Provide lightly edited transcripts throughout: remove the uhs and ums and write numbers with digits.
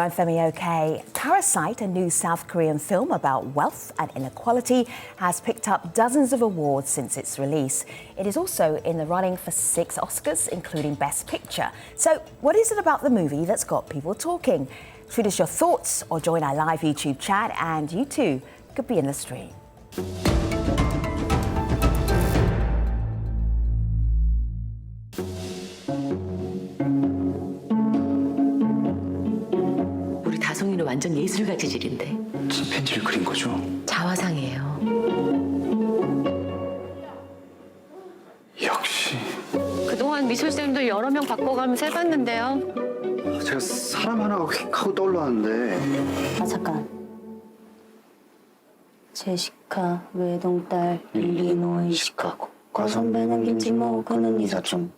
I'm Femi OK. Parasite, a new South Korean film about wealth and inequality, has picked up dozens of awards since its release. It is also in the running for 6 Oscars, including Best Picture. So what is it about the movie that's got people talking? Tweet us your thoughts or join our live YouTube chat, and you too could be in the stream. 다송이는 완전 예술가 재질인데. 침팬지를 그린 거죠? 자화상이에요. 역시. 그동안 미술쌤도 여러 명 바꿔가면서 해봤는데요. 제가 사람 하나가 휙 하고 떠올랐는데. 아 잠깐. 제시카 외동딸 일리노이 시카고 과선배는 김치모 그는 이사촌.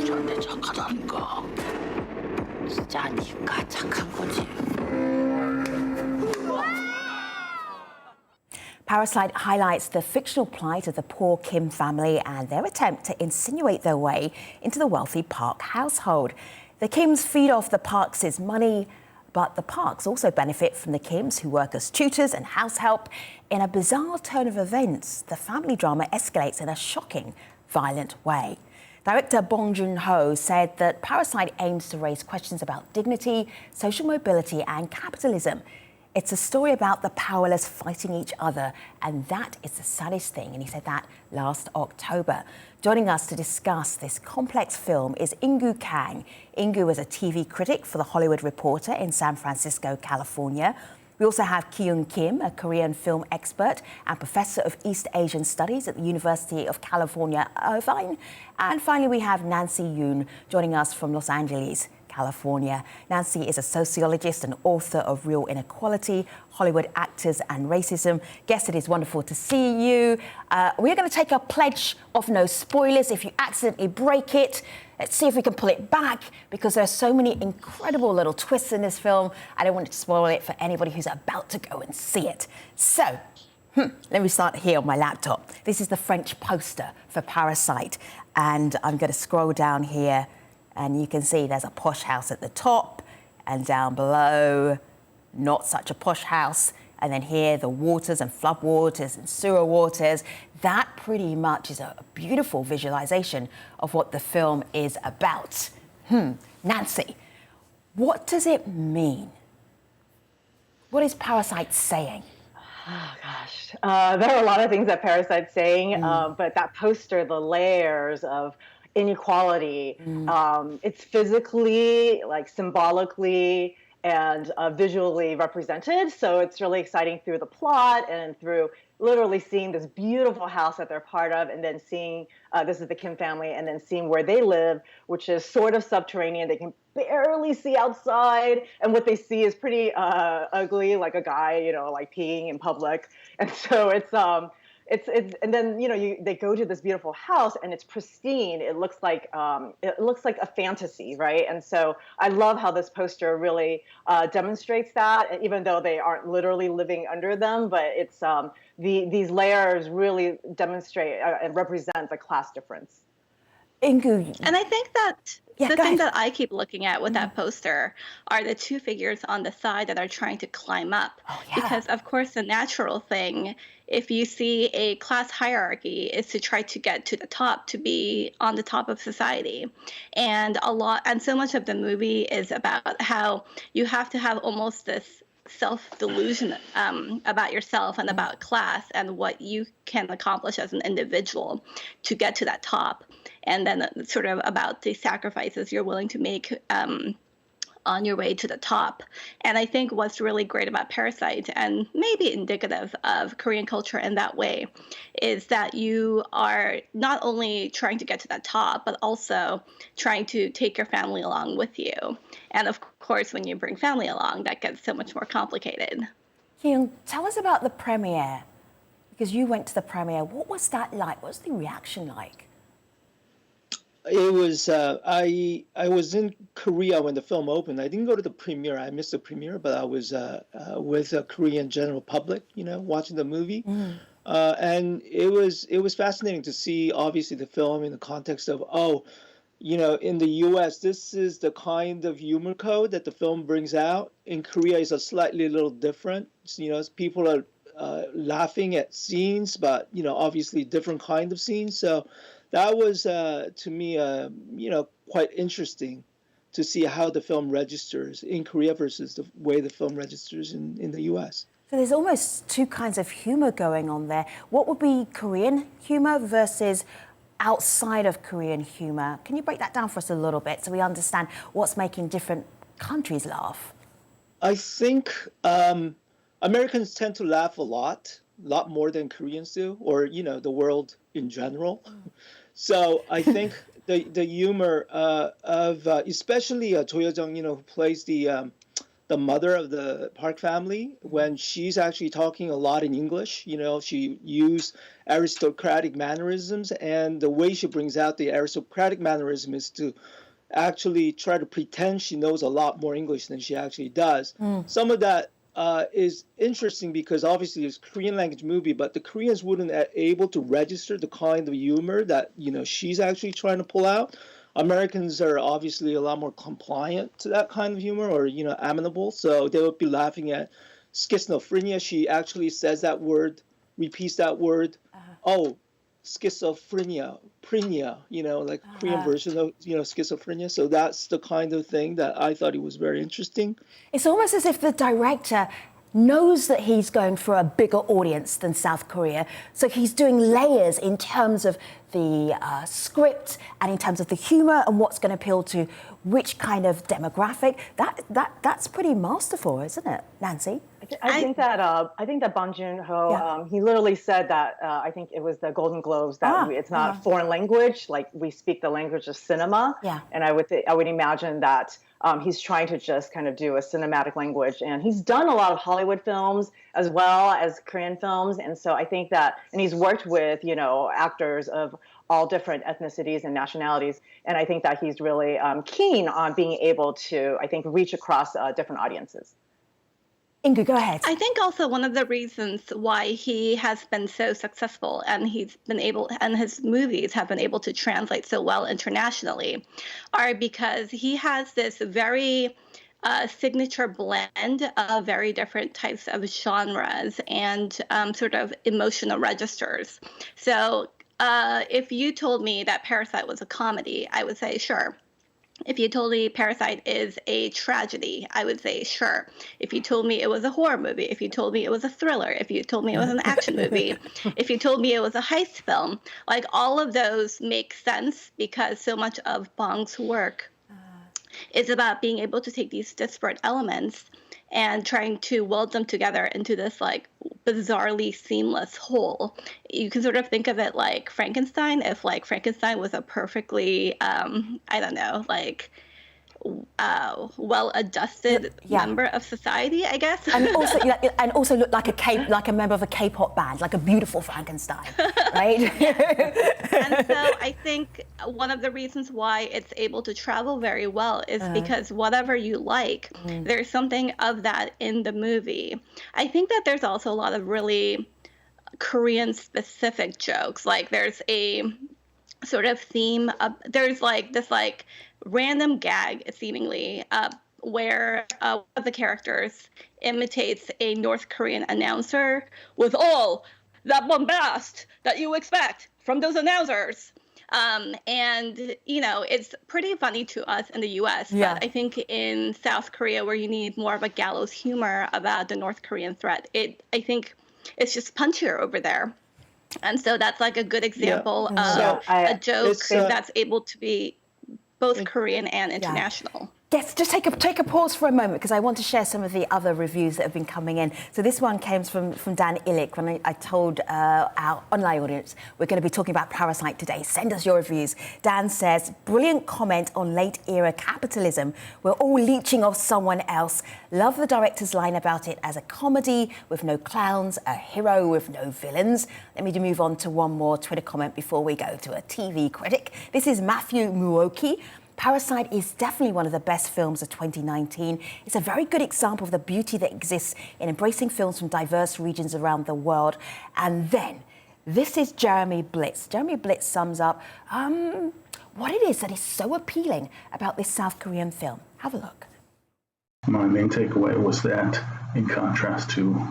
그런데 착하다니까. 진짜 니가 착한 거지. Parasite highlights the fictional plight of the poor Kim family and their attempt to insinuate their way into the wealthy Park household. The Kims feed off the Parks' money, but the Parks also benefit from the Kims, who work as tutors and house help. In a bizarre turn of events, the family drama escalates in a shocking, violent way. Director Bong Joon-ho said that Parasite aims to raise questions about dignity, social mobility and capitalism. It's a story about the powerless fighting each other, and that is the saddest thing, and he said that last October. Joining us to discuss this complex film is Ingu Kang. Ingu is a TV critic for The Hollywood Reporter in San Francisco, California. We also have Kyung Kim, a Korean film expert and professor of East Asian Studies at the University of California, Irvine. And finally, we have Nancy Yoon joining us from Los Angeles, California. Nancy is a sociologist and author of Real Inequality, Hollywood Actors and Racism. Guest, it is wonderful to see you. We're going to take a pledge of no spoilers. If you accidentally break it, let's see if we can pull it back, because there are so many incredible little twists in this film. I don't want to spoil it for anybody who's about to go and see it. So, let me start here on my laptop. This is the French poster for Parasite, and I'm going to scroll down here. And you can see there's a posh house at the top, and down below, not such a posh house. And then here, the waters and flood waters and sewer waters. That pretty much is a beautiful visualization of what the film is about. Nancy, what does it mean? What is Parasite saying? Oh, gosh. There are a lot of things that Parasite's saying, but that poster, the layers of inequality, it's physically, like symbolically and visually represented. So it's really exciting through the plot and through literally seeing this beautiful house that they're part of, and then seeing, this is the Kim family, and then seeing where they live, which is sort of subterranean. They can barely see outside, and what they see is pretty ugly, like a guy, you know, like peeing in public. And so it's and then, you know, they go to this beautiful house and it's pristine. It looks like a fantasy, right? And so I love how this poster really demonstrates that, even though they aren't literally living under them. But it's these layers really demonstrate and represent the class difference. Ingu. And I think that Yeah, the go thing ahead. that I keep looking at with that poster are the 2 figures on the side that are trying to climb up. Oh, yeah. Because, of course, the natural thing, if you see a class hierarchy, is to try to get to the top, to be on the top of society. And so much of the movie is about how you have to have almost this self-delusion about yourself and about class and what you can accomplish as an individual to get to that top. And then sort of about the sacrifices you're willing to make on your way to the top. And I think what's really great about Parasite, and maybe indicative of Korean culture in that way, is that you are not only trying to get to that top, but also trying to take your family along with you. And of course, when you bring family along, that gets so much more complicated. Kyung, tell us about the premiere, because you went to the premiere. What was that like? What was the reaction like? It was, I was in Korea when the film opened. I didn't go to the premiere. I missed the premiere, but I was with the Korean general public, you know, watching the movie. And it was fascinating to see, obviously, the film in the context of, in the US, this is the kind of humor code that the film brings out. In Korea, it's a slightly little different. People are laughing at scenes, but, obviously different kind of scenes. So that was, to me, quite interesting to see how the film registers in Korea versus the way the film registers in the US. So there's almost two kinds of humor going on there. What would be Korean humor versus outside of Korean humor? Can you break that down for us a little bit so we understand what's making different countries laugh? I think Americans tend to laugh a lot more than Koreans do, or the world in general. So I think the humor of especially Cho Yo-jung, who plays the mother of the Park family, when she's actually talking a lot in English, she used aristocratic mannerisms, and the way she brings out the aristocratic mannerism is to actually try to pretend she knows a lot more English than she actually does. Some of that is interesting because obviously it's a Korean language movie, but the Koreans wouldn't able to register the kind of humor that she's actually trying to pull out. Americans are obviously a lot more compliant to that kind of humor, or amenable, so they would be laughing at schizophrenia. She actually says that word, repeats that word. Oh, schizophrenia, prenia, like Korean version of schizophrenia. So that's the kind of thing that I thought it was very interesting. It's almost as if the director knows that he's going for a bigger audience than South Korea, so he's doing layers in terms of the script and in terms of the humor and what's going to appeal to which kind of demographic. That's pretty masterful, isn't it, Nancy? I think that Bong Joon-ho, he literally said that, I think it was the Golden Globes, that it's not a foreign language, like we speak the language of cinema. Yeah. And I would imagine that he's trying to just kind of do a cinematic language. And he's done a lot of Hollywood films as well as Korean films. And so I think that, and he's worked with, actors of all different ethnicities and nationalities. And I think that he's really keen on being able to, I think, reach across different audiences. Ingrid, go ahead. I think also one of the reasons why he has been so successful and his movies have been able to translate so well internationally are because he has this very signature blend of very different types of genres and sort of emotional registers. So if you told me that Parasite was a comedy, I would say sure. If you told me Parasite is a tragedy, I would say sure. If you told me it was a horror movie, if you told me it was a thriller, if you told me it was an action movie, if you told me it was a heist film, like all of those make sense because so much of Bong's work is about being able to take these disparate elements and trying to weld them together into this like bizarrely seamless whole. You can sort of think of it like Frankenstein, if like Frankenstein was a perfectly, well-adjusted member of society, I guess. And also look like a member of a K-pop band, like a beautiful Frankenstein, right? And so I think one of the reasons why it's able to travel very well is because whatever you like, there's something of that in the movie. I think that there's also a lot of really Korean-specific jokes. Like there's a sort of theme of, there's like this like random gag seemingly where one of the characters imitates a North Korean announcer with all that bombast that you expect from those announcers. And, it's pretty funny to us in the US, but I think in South Korea, where you need more of a gallows humor about the North Korean threat, I think it's just punchier over there. And so that's like a good example of a joke that's able to be both Korean and international. Yes, just take a pause for a moment because I want to share some of the other reviews that have been coming in. So this one came from Dan Illick when I told our online audience we're going to be talking about Parasite today. Send us your reviews. Dan says, brilliant comment on late era capitalism. We're all leeching off someone else. Love the director's line about it as a comedy with no clowns, a hero with no villains. Let me move on to one more Twitter comment before we go to a TV critic. This is Matthew Muoki. Parasite is definitely one of the best films of 2019. It's a very good example of the beauty that exists in embracing films from diverse regions around the world. And then, this is Jeremy Blitz. Jeremy Blitz sums up what it is that is so appealing about this South Korean film. Have a look. My main takeaway was that, in contrast to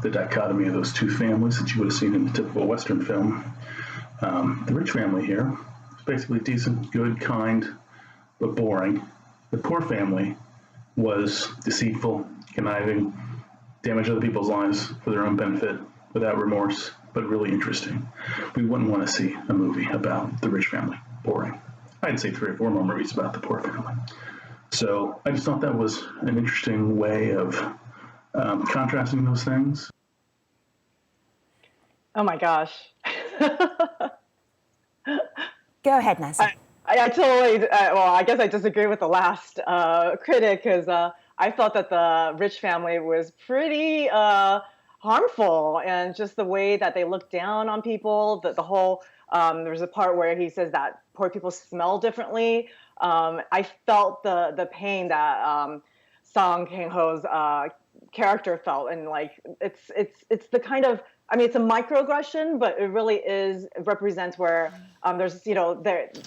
the dichotomy of those two families that you would have seen in the typical Western film, the rich family here is basically decent, good, kind, but boring. The poor family was deceitful, conniving, damaged other people's lives for their own benefit without remorse, but really interesting. We wouldn't want to see a movie about the rich family. Boring. I'd say 3 or 4 more movies about the poor family. So I just thought that was an interesting way of contrasting those things. Oh my gosh. Go ahead, Nancy. I totally, well, I guess I disagree with the last critic, because I felt that the rich family was pretty harmful, and just the way that they looked down on people, the whole, there's a part where he says that poor people smell differently. I felt the pain that Song Kang-ho's character felt, and like it's the kind of, I mean, it's a microaggression, but it really represents where there's, you know,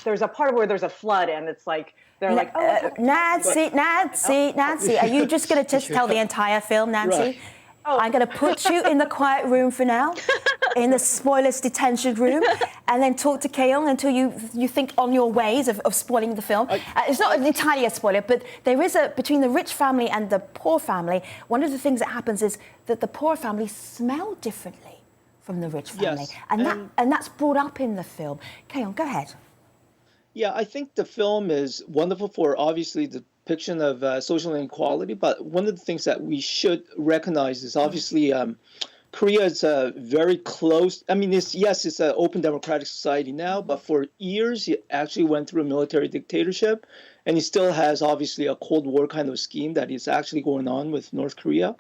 there's a part where there's a flood, and it's like they're like, oh, Nancy, are you just going to just tell the entire film, Nancy? Right. Oh. I'm going to put you in the quiet room for now, in the spoilers detention room, and then talk to Kaeyoung until you think on your ways of spoiling the film. It's not entirely a spoiler, but there is between the rich family and the poor family, one of the things that happens is that the poor family smell differently from the rich family. Yes. And that's brought up in the film. Kaeyoung, go ahead. Yeah, I think the film is wonderful for obviously the depiction of social inequality, but one of the things that we should recognize is obviously Korea is a very close, I mean, it's an open democratic society now, but for years it actually went through a military dictatorship, and it still has obviously a Cold War kind of scheme that is actually going on with North Korea.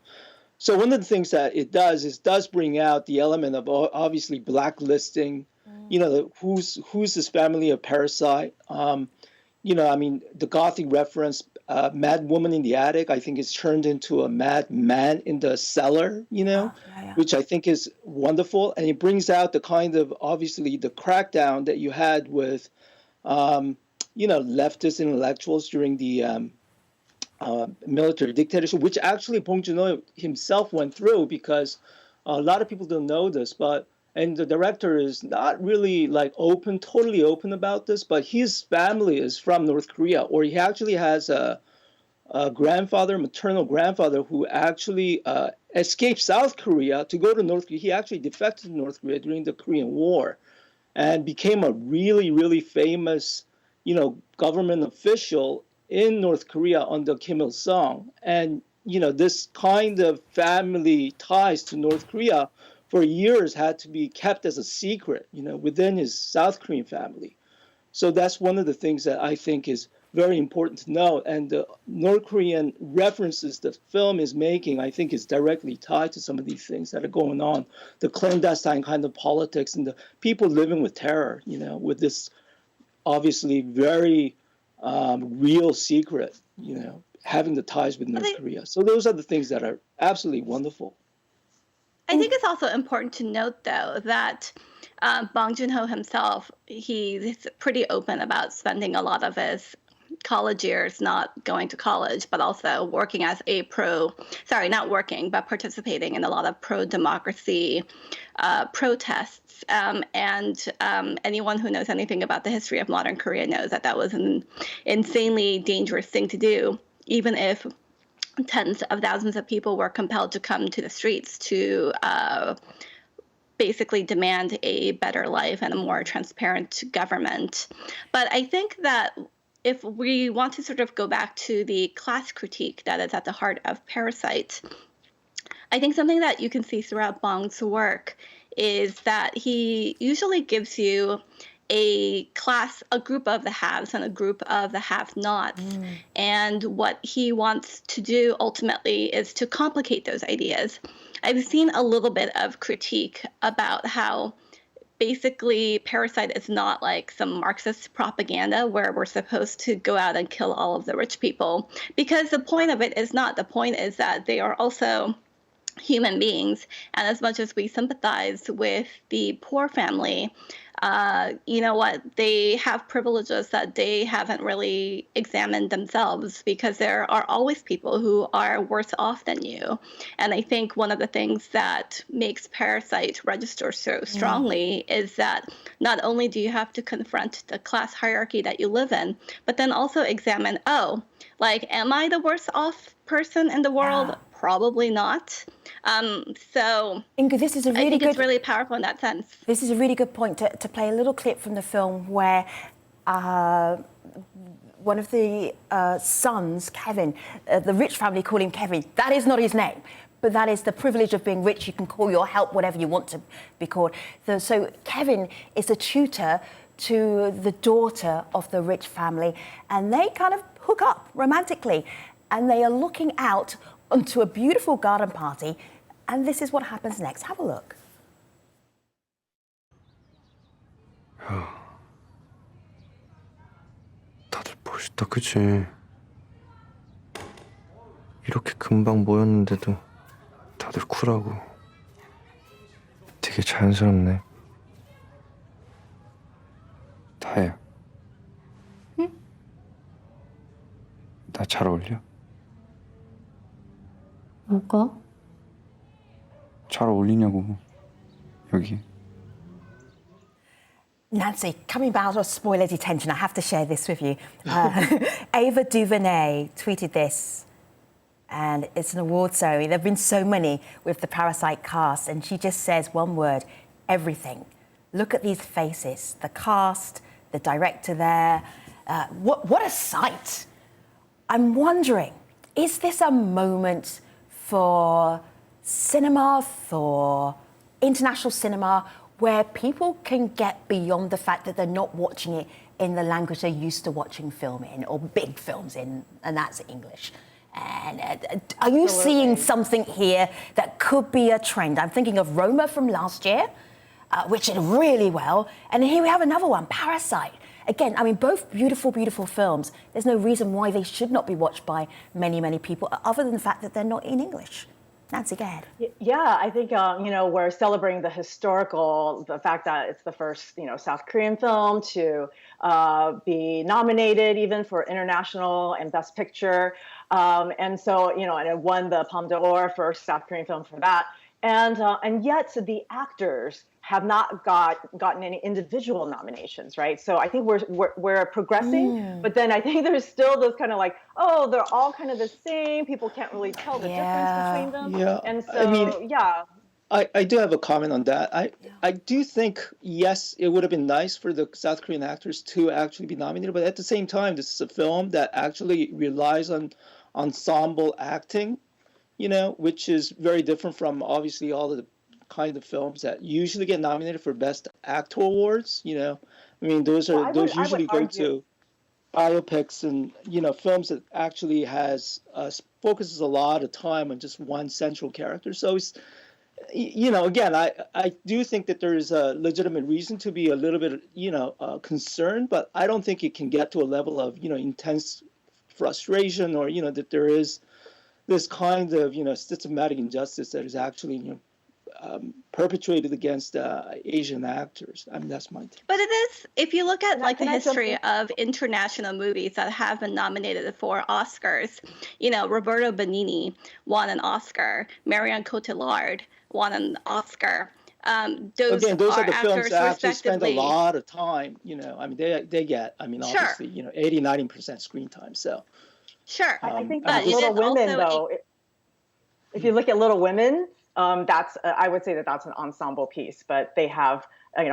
So one of the things that it does bring out the element of obviously blacklisting, you know, who's this family of Parasite. You know, I mean, the Gothic reference, mad woman in the attic, I think is turned into a mad man in the cellar, you know, which I think is wonderful. And it brings out the kind of, obviously, the crackdown that you had with, you know, leftist intellectuals during the military dictatorship, which actually Bong Joon-ho himself went through, because a lot of people don't know this, and the director is not really like totally open about this, but his family is from North Korea, or he actually has a maternal grandfather who actually escaped South Korea to go to North Korea. He actually defected to North Korea during the Korean War and became a really, really famous, you know, government official in North Korea under Kim Il-sung. And, you know, this kind of family ties to North Korea for years had to be kept as a secret, you know, within his South Korean family. So that's one of the things that I think is very important to know. And the North Korean references the film is making, I think, is directly tied to some of these things that are going on. The clandestine kind of politics and the people living with terror, you know, with this obviously very real secret, you know, having the ties with North Korea. So those are the things that are absolutely wonderful. I think it's also important to note, though, that Bong Joon-ho himself, he's pretty open about spending a lot of his college years not going to college, but also working as a not working, but participating in a lot of pro-democracy protests. And anyone who knows anything about the history of modern Korea knows that that was an insanely dangerous thing to do, even if tens of thousands of people were compelled to come to the streets to basically demand a better life and a more transparent government. But I think that if we want to sort of go back to the class critique that is at the heart of Parasite, I think something that you can see throughout Bong's work is that he usually gives you a group of the haves and a group of the have-nots. And what he wants to do ultimately is to complicate those ideas. I've seen a little bit of critique about how basically Parasite is not like some Marxist propaganda where we're supposed to go out and kill all of the rich people, because the point of it is not. The point is that they are also human beings, and as much as we sympathize with the poor family, you know what, they have privileges that they haven't really examined themselves, because there are always people who are worse off than you. And I think one of the things that makes Parasite register so strongly is that not only do you have to confront the class hierarchy that you live in, but then also examine, oh, like, am I the worst off person in the world? Yeah. Probably not. So Ingrid, this is a I really think good. it's really powerful in that sense. This is a really good point to play a little clip from the film where one of the sons, Kevin, the rich family call him Kevin. That is not his name, but that is the privilege of being rich. You can call your help whatever you want to be called. So Kevin is a tutor to the daughter of the rich family, and they kind of hook up romantically, and they are looking out onto a beautiful garden party, and this is what happens next. Have a look. 다들 멋있다, 그치? 이렇게 금방 모였는데도 다들 쿨하고 되게 자연스럽네. 다혜야. 응? 나 잘 어울려? 뭐가? 잘 어울리냐고, 여기. Nancy, coming out of spoiler detention, I have to share this with you. Ava DuVernay tweeted this, and it's an award ceremony. There have been so many with the Parasite cast, and she just says one word: everything. Look at these faces, the cast, the director there. What a sight! I'm wondering, is this a moment for cinema, for international cinema, where people can get beyond the fact that they're not watching it in the language they're used to watching film in, or big films in, and that's English? And are you seeing something here that could be a trend? I'm thinking of Roma from last year, which did really well. And here we have another one, Parasite. Again, I mean, both beautiful, beautiful films. There's no reason why they should not be watched by many, many people, other than the fact that they're not in English. Nancy, go ahead. Yeah, I think, we're celebrating the fact that it's the first, South Korean film to be nominated even for international and Best Picture. And so, and it won the Palme d'Or for South Korean film for that. And yet the actors have not gotten any individual nominations, right? So I think we're progressing, but then I think there's still this kind of like, oh, they're all kind of the same. People can't really tell the difference between them. Yeah, and so I do have a comment on that. I do think, yes, it would have been nice for the South Korean actors to actually be nominated, but at the same time, this is a film that actually relies on ensemble acting, which is very different from obviously all of the kind of films that usually get nominated for Best Actor awards. I mean, those usually go to biopics and films that actually focuses a lot of time on just one central character. So it's again, I do think that there is a legitimate reason to be a little bit concerned, but I don't think it can get to a level of intense frustration, or that there is this kind of systematic injustice that is actually perpetrated against Asian actors. I mean, that's my take. But it is, if you look at like the history of international movies that have been nominated for Oscars, Roberto Benigni won an Oscar, Marion Cotillard won an Oscar. Those are the films that actually spend a lot of time. I mean, they get, obviously, 80-90% screen time. So sure, I think that Little Women, though, if you look at Little Women, I would say that's an ensemble piece, but they have, they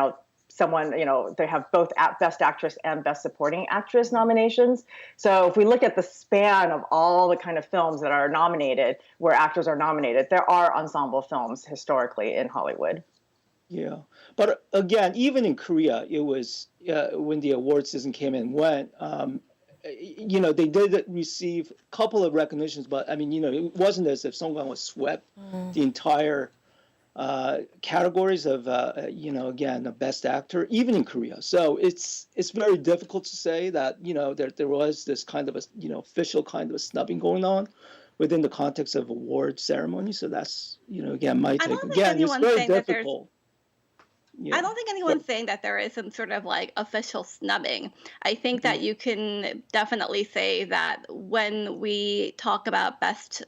have both Best Actress and Best Supporting Actress nominations. So if we look at the span of all the kind of films that are nominated, where actors are nominated, there are ensemble films historically in Hollywood. Yeah, but again, even in Korea, it was when the award season came and went. They did receive a couple of recognitions, but I mean, it wasn't as if Song Kang was swept the entire categories of, again, a best actor, even in Korea. So it's very difficult to say that, there was this kind of a, official kind of a snubbing going on within the context of award ceremony. So that's, again, my take. Again, it's very difficult. I don't think anyone's saying that there is some sort of like official snubbing. I think that you can definitely say that when we talk about best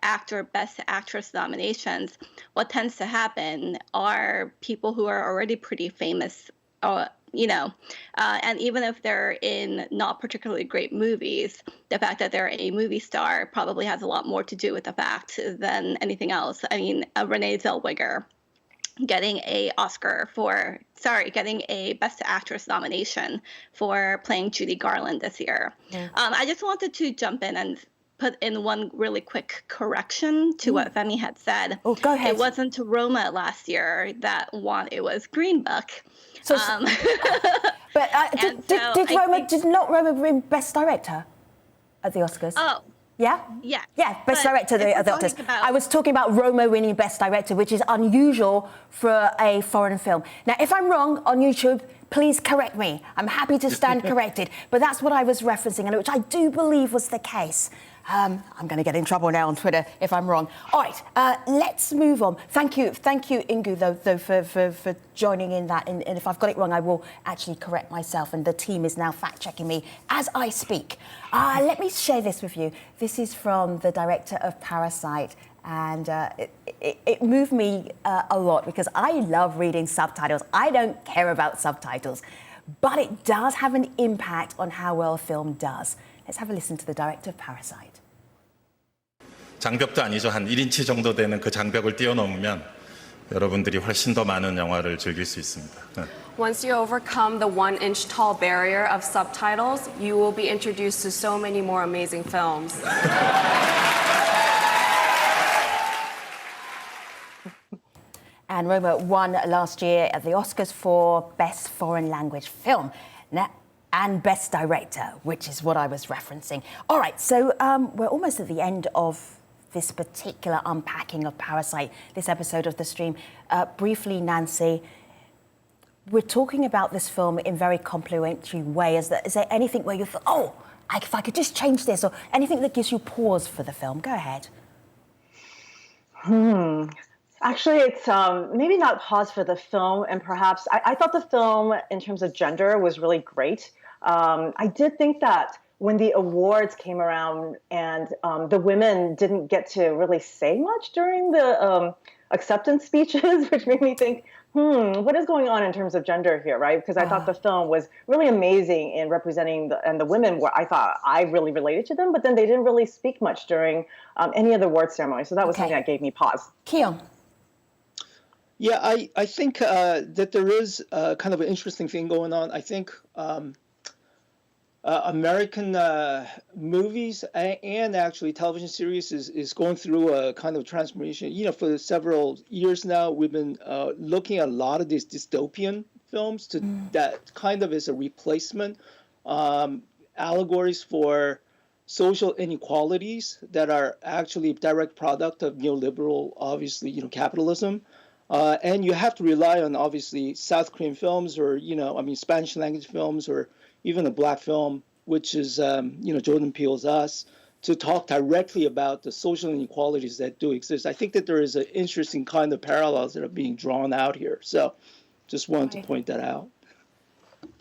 actor, best actress nominations, what tends to happen are people who are already pretty famous, and even if they're in not particularly great movies, the fact that they're a movie star probably has a lot more to do with the fact than anything else. I mean, Renee Zellweger getting a Best Actress nomination for playing Judy Garland this year. Yeah. I just wanted to jump in and put in one really quick correction to what Femi had said. Oh, go ahead. It wasn't Roma last year that won; it was Green Book. So, but did not Roma win Best Director at the Oscars? Oh. Yeah? Yeah. Yeah, Best Director at the Oscars. I was talking about Roma winning Best Director, which is unusual for a foreign film. Now, if I'm wrong on YouTube, please correct me. I'm happy to stand corrected. But that's what I was referencing, and which I do believe was the case. I'm going to get in trouble now on Twitter if I'm wrong. All right, let's move on. Thank you, Ingu, though for joining in that. And if I've got it wrong, I will actually correct myself. And the team is now fact-checking me as I speak. Let me share this with you. This is from the director of Parasite. And it moved me a lot because I love reading subtitles. I don't care about subtitles. But it does have an impact on how well a film does. Let's have a listen to the director of Parasite. 장벽도 아니죠. 한 1인치 정도 되는 그 장벽을 뛰어넘으면 여러분들이 훨씬 더 많은 영화를 즐길 수 있습니다. Once you overcome the 1-inch tall barrier of subtitles, you will be introduced to so many more amazing films. And Roma won last year at the Oscars for Best Foreign Language Film and Best Director, which is what I was referencing. All right, so we're almost at the end of this particular unpacking of Parasite, this episode of The Stream. Briefly, Nancy, we're talking about this film in very complimentary ways. Is there anything where you thought, if I could just change this, or anything that gives you pause for the film? Go ahead. Actually, it's maybe not pause for the film, and perhaps I thought the film, in terms of gender, was really great. I did think that when the awards came around and the women didn't get to really say much during the acceptance speeches, which made me think, what is going on in terms of gender here, right? Because I thought the film was really amazing in representing the women, where I thought I really related to them, but then they didn't really speak much during any of the award ceremonies. So that was something that gave me pause. Keon. Yeah, I think that there is kind of an interesting thing going on. I think American movies and actually television series is going through a kind of transformation. For several years now, we've been looking at a lot of these dystopian films that kind of is a replacement, allegories for social inequalities that are actually a direct product of neoliberal, obviously, capitalism. And you have to rely on, obviously, South Korean films or, Spanish language films or even a black film, which is, Jordan Peele's Us, to talk directly about the social inequalities that do exist. I think that there is an interesting kind of parallels that are being drawn out here. So just wanted to point that out.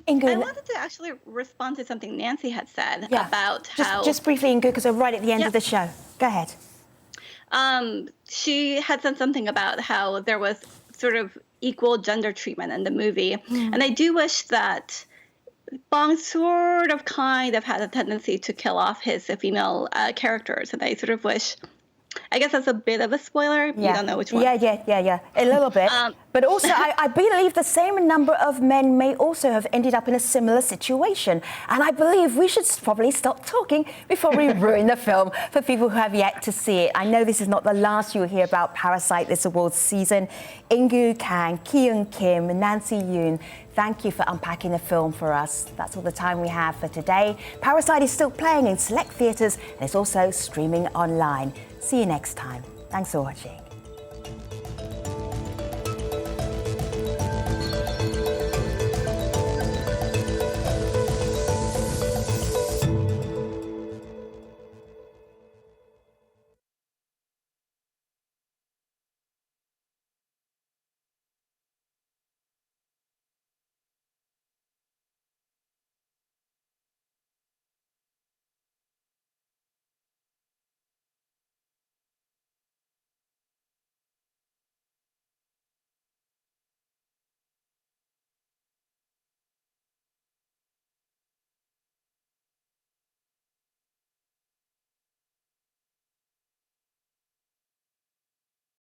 Ingu, I wanted to actually respond to something Nancy had said about how... Just briefly, Ingu, because we're right at the end of the show. Go ahead. She had said something about how there was sort of equal gender treatment in the movie. And I do wish that Bong kind of had a tendency to kill off his female characters. And I sort of wish, I guess that's a bit of a spoiler. You don't know which one. Yeah. A little bit. But also, I believe the same number of men may also have ended up in a similar situation. And I believe we should probably stop talking before we ruin the film for people who have yet to see it. I know this is not the last you'll hear about Parasite this awards season. Ingu Kang, Kyung Kim, Nancy Yoon, thank you for unpacking the film for us. That's all the time we have for today. Parasite is still playing in select theatres and it's also streaming online. See you next time. Thanks for watching.